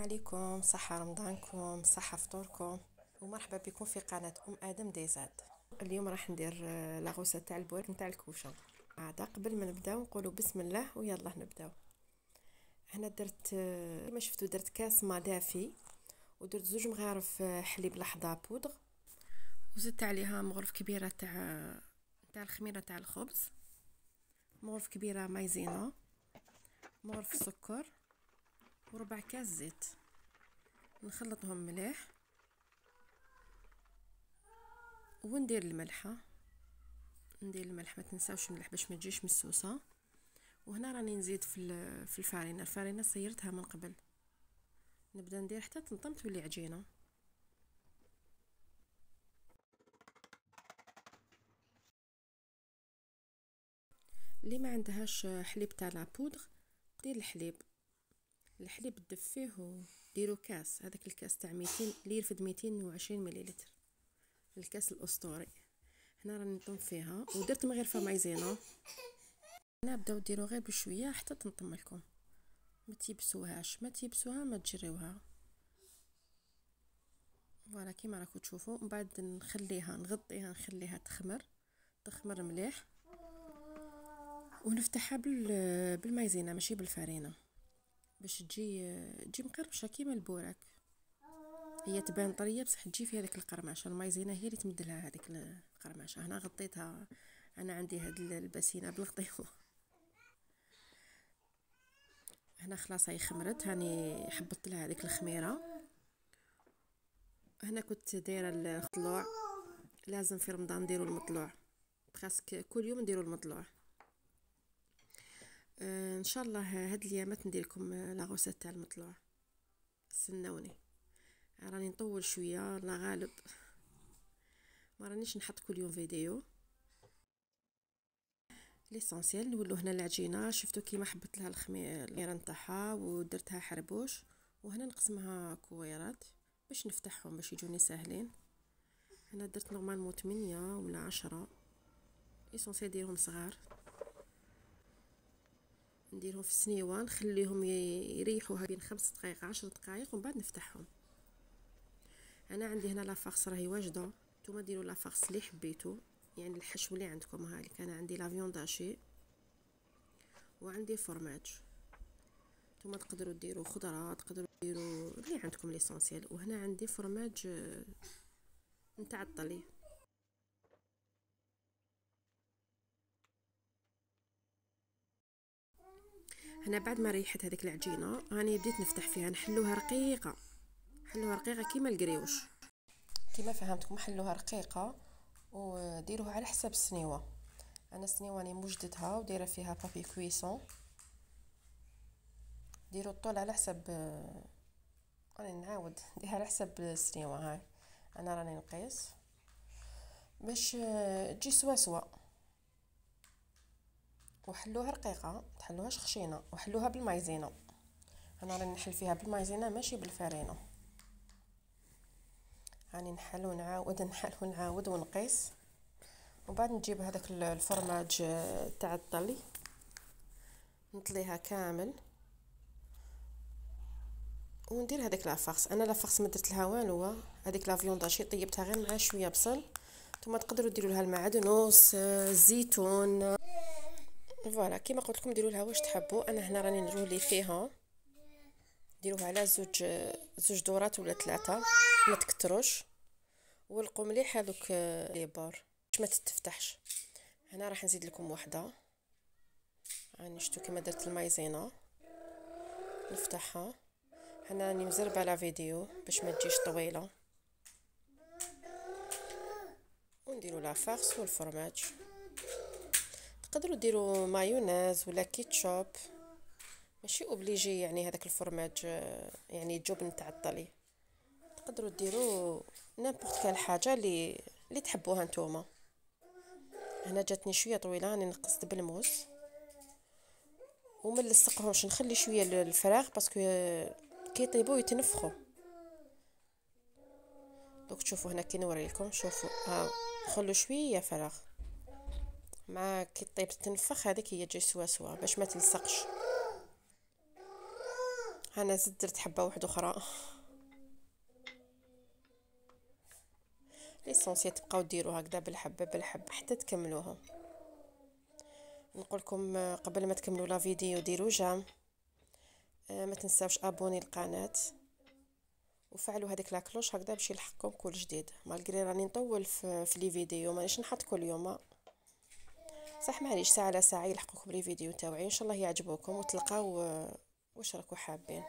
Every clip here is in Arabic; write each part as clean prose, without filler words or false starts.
عليكم، صحة رمضانكم، صحة فطوركم، ومرحبا بكم في قناة آدم ديزاد. اليوم راح ندير لاغوسة تاع البوريك نتاع الكوشة. عادا قبل ما نبداو نقولوا بسم الله ويلا نبداو. هنا درت كما شفتوا درت كاس ما دافي، ودرت 2 مغارف حليب لحظة بودغ، وزدت عليها مغرف كبيرة تاع الخميرة تاع الخبز، مغرف كبيرة مايزينا، مغرف سكر، وربع كاس زيت. نخلطهم مليح وندير الملحه. ما تنساوش الملح باش ما تجيش مسوسه. وهنا راني نزيد في الفارينه صيرتها من قبل. نبدا ندير حتى تنطم تولي عجينه. اللي ما عندهاش حليب تاع لابودغ دير الحليب تدفيه وديروا كاس. هذاك الكاس تاع 200 اللي يرفد 220 مليلتر، الكاس الاسطوري. هنا راني نطم فيها ودرت مغرفه مايزينا. هنا بداو ديروا غير بشويه حتى تنطم لكم، ما تيبسوها ما تجريوها. فوالا كيما راكم تشوفوا. من بعد نغطيها نخليها تخمر مليح، ونفتحها بالمايزينا ماشي بالفارينه باش تجي مقرمشه كيما البوراك. هي تبان طريه بصح تجي فيها هذيك القرمشه. المايزينا هي اللي تمد لها هذيك القرمشه. هنا غطيتها، انا عندي هاد الباسينه بالغطيو. هنا خلاص هي خمرت، هاني حبطت لها هذيك الخميره. هنا كنت دايره المطلوع، لازم في رمضان نديروا المطلوع، خاصك كل يوم نديروا المطلوع. ان شاء الله هاد الايامات ندير لكم لاغوسات تاع المطلوع، استنوني. راني نطول شويه الله غالب، ما رانيش نحط كل يوم فيديو. ليسونسيال نولو هنا العجينه. شفتوا كيما حبت لها الخميره نتاعها ودرتها حربوش، وهنا نقسمها كويرات باش نفتحهم باش يجوني ساهلين. هنا درت نورمالمون 8 ولا 10، ليسونسيال ديرهم صغار. نديرهم في السنيوه نخليهم يريحوا بين 5 دقائق 10 دقائق ومن بعد نفتحهم. انا عندي هنا لافارس راهي واجده، نتوما ديروا لافارس اللي حبيتو، يعني الحشو اللي عندكم. هالك انا عندي لا فيون داشي وعندي فرماج. نتوما تقدروا ديروا خضره، تقدروا ديروا اللي عندكم ليسونسيال. وهنا عندي فرماج نتاع الطلي. هنا بعد ما ريحت هذيك العجينه راني بديت نفتح فيها، نحلوها رقيقه كيما القريوش. كيما فهمتكم حلوها رقيقه وديروها على حسب السنيوه. انا السنيوه راني موجدتها ودايره فيها بابي كويسون. ديروا الطول على حسب، راني نعاود نديرها على حسب السنيوه. هاي انا راني نقيس باش تجي سوا. وحلوها رقيقه، تحلوهاش خشينه، وحلوها بالمايزينا. انا راني نحل فيها بالمايزينا ماشي بالفارينه. راني نحل ونعاود ونقيس. وبعد نجيب هذاك الفرماج تاع الطلي نطليها كامل وندير هذيك لافارس. انا لافارس ما درت لها والو، هذيك لا فيون داشي طيبتها غير مع شويه بصل. نتوما تقدروا ديروا لها المعدنوس، الزيتون، فوالا كيما قلت لكم ديروا لها واش تحبوا. انا هنا راني نرولي فيها، ديروها على زوج دورات ولا 3، ما تكتروش. ولقوا مليح هذوك لي بار باش ما تتفتحش. هنا راح نزيد لكم وحده. راني شفتوا كيما درت المايزينا نفتحها. هنا راني مزربه لا فيديو باش ما تجيش طويله. ونديروا لا فارس والفرماج. تقدروا ديروا مايونيز ولا كيتشوب، ماشي اوبليجي يعني هذاك الفرماج يعني جبن تاع الطلي. تقدروا ديروا نيمبورط كال حاجه اللي تحبوها نتوما. هنا جاتني شويه طويله، راني نقصت بالموس وما نلصقهمش، نخلي شويه للفراغ باسكو كي يطيبوا يتنفخوا. دوك تشوفوا هنا كي نوريلكم، شوفوا ها خلوا شويه فراغ مع كي طيب تنفخ. هذيك هي تجي سوا باش ما تلصقش. انا زدت درت حبه واحده اخرى. ليسونسيال تبقاو ديروا هكذا بالحبه بالحبه حتى تكملوهم. نقول لكم قبل ما تكملوا لا فيديو ديروا جيم، ما تنساوش ابوني القناه وفعلوا هذيك لا كلوش هكذا باش يلحقكم كل جديد. مالغري راني نطول في لي فيديو مانيش نحط كل يوم، صح معليش ساعه على ساعه يلحقوكم لي فيديو تاوعي. ان شاء الله يعجبوكم وتلقاو واش راكو حابين.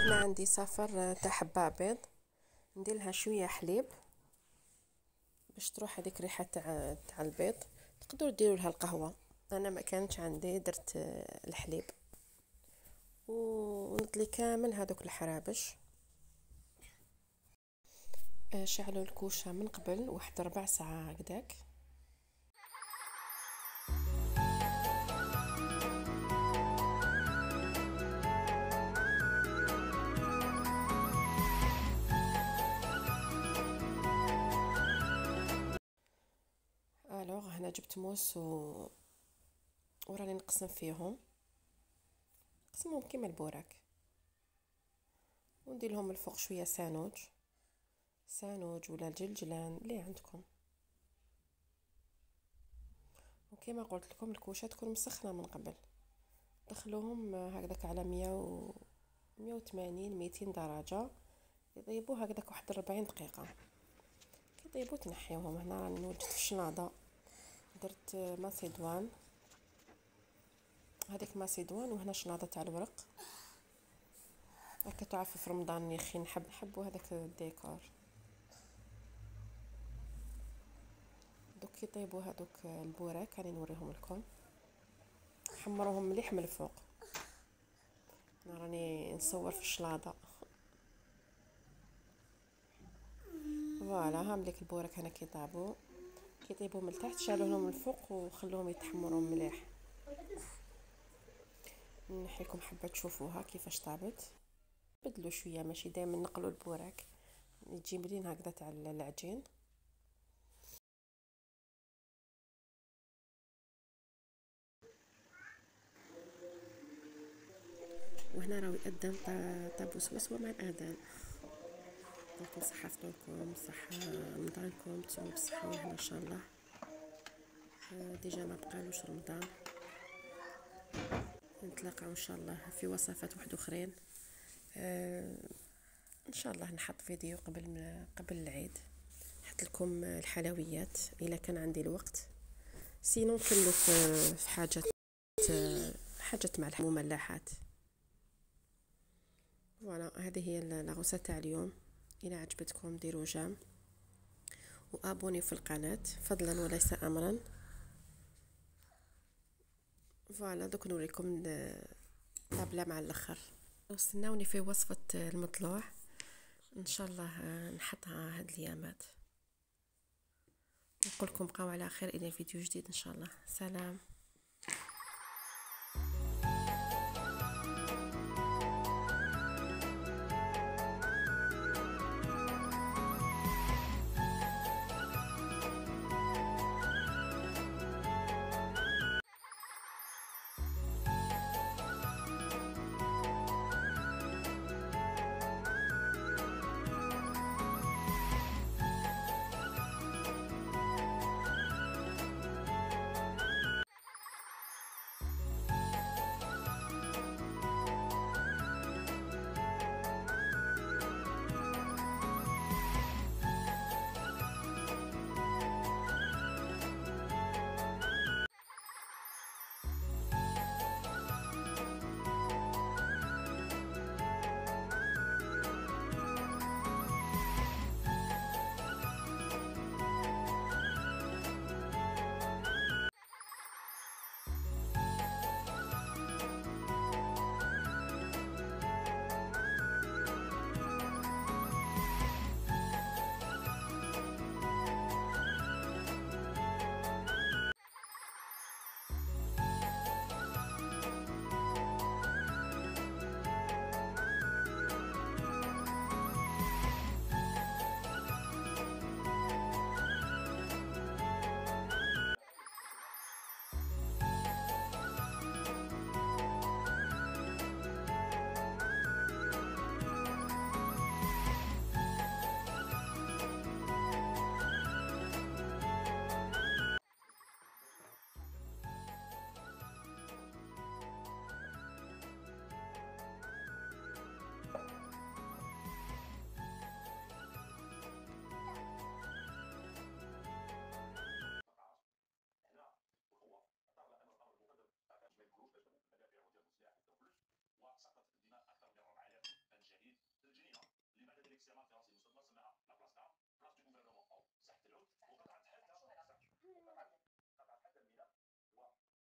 هنا عندي صفر تاع حبة بيض، ندير لها شويه حليب باش تروح هذيك ريحه تاع البيض. تقدروا ديروا لها القهوه، انا ما كانتش عندي درت الحليب. ونطلي كامل هذوك الحرابش. شعلوا الكوشه من قبل واحد 4 ساعة هكذاك. الوغ هنا جبت موس وراني نقسم فيهم، نقسمهم كيما البوراك وندير لهم الفوق شويه سانوج ولا الجلجلان اللي عندكم. وكما قلت لكم الكوشه تكون مسخنه من قبل، دخلوهم هكذاك على 180 200 درجه يطيبوا هكذاك واحد 40 دقيقه. كي يطيبوا تنحيوهم. هنا راني نوجد في الشناضه درت ماسيدوان، هذيك ماسيدوان وهنا شناضه تاع الورق. هكا تعرفوا في رمضان يا اخي نحبوا هذاك الديكور. دوك يطيبوا هذوك البوراك راني نوريهم لكم. حمروهم مليح من الفوق. انا راني نصور في الشلاضه. فوالا هامليك البوراك هنا كيطابوا كيطيبوا من التحت شالوه لهم من الفوق وخلوهم يتحمروا مليح. نحيكم حبه تشوفوها كيفاش طابت. بدلوا شويه ماشي دائما نقلوا البوراك يجي ملين هكذا تاع العجين. وهنا راهو يأذن طاب وسوسوه مع الأذان. يعطيكم صحة فطوركم، صحة رمضانكم تصوموا بالصحة والهنا إن شاء الله. ديجا ما بقالوش رمضان. نتلاقاو إن شاء الله في وصفات واحد أخرين. إن شاء الله نحط فيديو قبل العيد نحط لكم الحلويات إلا كان عندي الوقت. سينو نكملوا في حاجة مع المملحات. فوالا هذه هي الغوصة تاع اليوم. إذا عجبتكم ديروا جيم وابوني في القناة فضلا وليس امرا. فوالا دوك نوريكم الطابلة مع الاخر. استناوني في وصفة المطلوع ان شاء الله نحطها هاد الايامات. نقول لكم بقاو على خير الى فيديو جديد ان شاء الله. سلام.